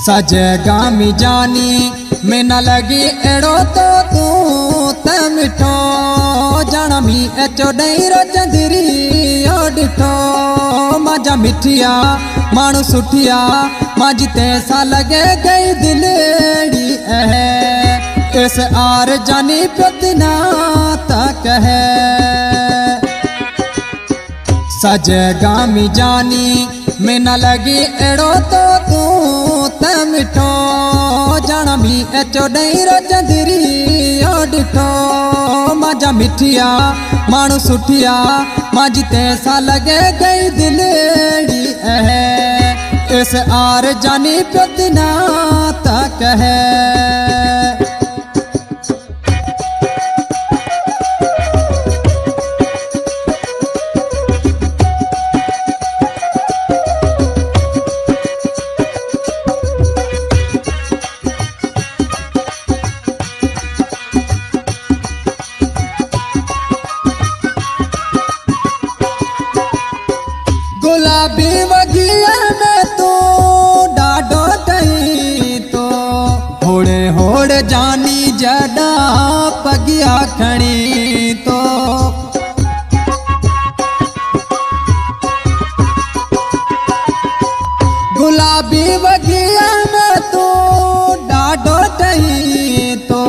सजेगा मी जानी में न लगी एड़ो तो तू त मिठो जाना मी एचो डैरो चंदरी ओडिठो मजा मिठिया मानू सुठिया माजी तैसा लगे गई दिलेड़ी इस आर जानी पतना तक है सजेगा मी जानी में न लगी एड़ो तो तू त मिठो जाना मी एचो डैरो चंदरी ओडिठो मजा मिठिया मानू सुठिया माजी तैसा लगे गई दिलेड़ी इस आर जानी पतना तक है गुलाबी बगिया में तू डाडो टई तो होड़े होड़े जानी जडा पगिया खणी तो गुलाबी बगिया में तू डाडो टई तो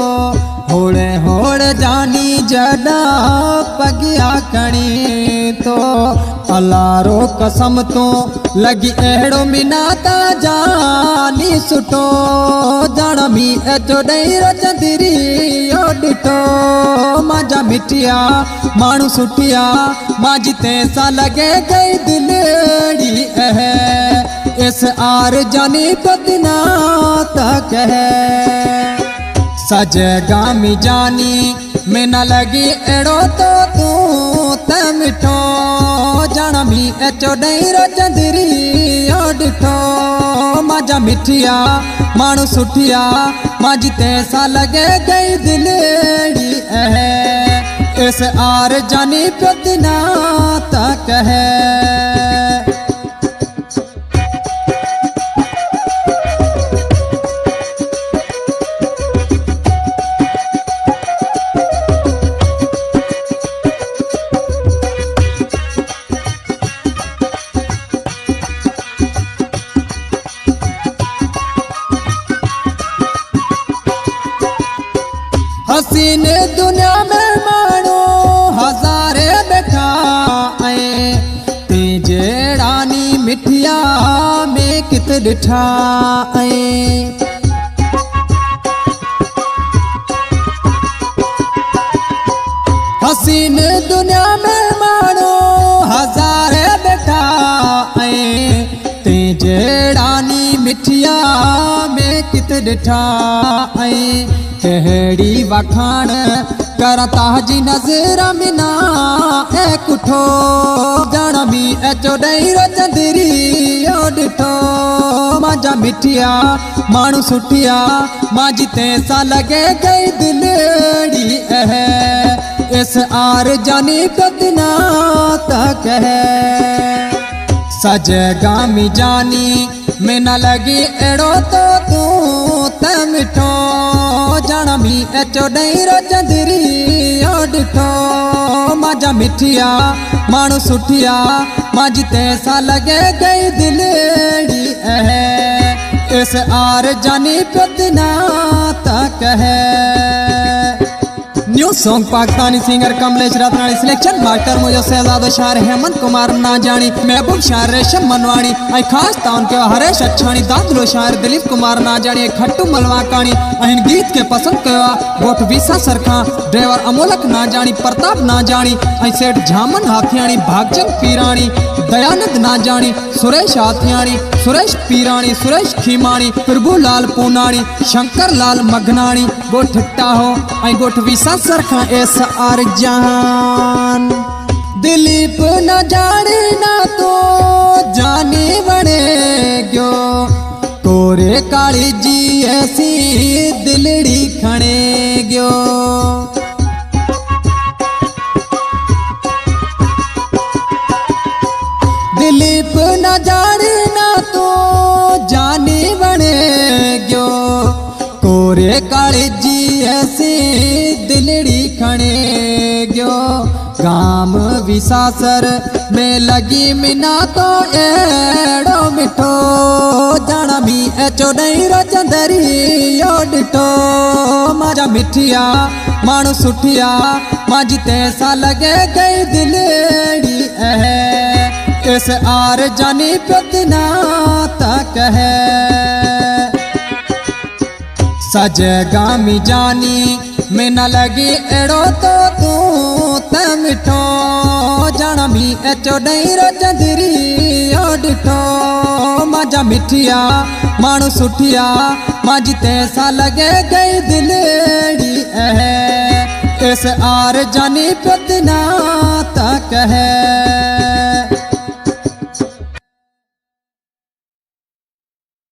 होड़े होड़े जानी जडा पगिया खणी तो अलारो कसम तो लगी एड़ो मिनाता जानी सुठो जाना मी एचो डैरो चंदरी ओडिठो मजा मिठिया मानू सुठिया माजी तैसा लगे गई दिलेड़ी इस आर जानी पतना तक है सजेगा मी जानी में न लगी एड़ो तो तू त मिठो जाना मी एचो डैरो चंदरी ओडिठो मजा मिठिया मानू सुठिया माजी तैसा लगे गई दिलेड़ी इस आर जानी पतना तक है हसीन दुनिया में मानो हजारे बैठा आए तेजे रानी मिठिया में कित डिठा आए हसीन दुनिया में मानो हजारे बैठा आए तेजे रानी मिठिया में कित डिठा आए कहड़ी वखाण करता जी नजर मिना एक उठो जाना मी एचो डैरो चंदरी ओडिठो मजा मिठिया मानू सुठिया माजी तैसा लगे गई दिलेड़ी इस आर जानी पतना तक है सजेगा मी जानी में न लगी एड़ो तो तू त मिठो जाना मी एचो डैरो चंदरी ओडिठो मजा मिठिया मानू सुठिया माजी तैसा लगे गई दिलेड़ी इस आर जानी पतना तक है new song Pakistani singer Kamlesh Ratnani selection master मुझे शहजाद शार हेमंत कुमार ना जानी महबूब शार रेशम मनवाणी आई खास ताउन के हरेश अच्छानी दादलो शार दिलीप कुमार ना जानी खट्टू मलवाकानी अहिन गीत के पसंद कया गोठ विसा सरखा ड्राइवर अमोलक ना जानी प्रताप ना जानी आई सेठ झामन हाथियाणी भागचंद पीरानी दयानंद ना जानी सुरेश हाथियाणी सुरेश पीरानी सुरेश खीमाणी प्रभुलाल पूनाणी शंकर लाल मघनाणी गोठ हो आई गोठ विसा सरखा एस आर जान दिलीप न जाने ना तो जाने बने गयो तोरे काली जी ऐसी दिलड़ी खणे गयो दिलीप न जाने ना तो जाने बने वे काली जी ऐसी दिलड़ी खणे गयो गाम विसासर में लगी मिना तो एड़ो मिठो जाना भी एचो नहीं रचंदरी यो डिठो माजा मिठिया मानु सुठिया माजी तैसा लगे गई दिलड़ी इस आर जानी पतना तक है सजगा मी जानी में न लगी एड़ो तो तू त मिठो जाना भी एचो नहीं रचंदरी ओ डिठो माजा मिठिया मानु सुठिया माजी तैसा लगे गई दिलड़ी इस आर जानी पतना तक है।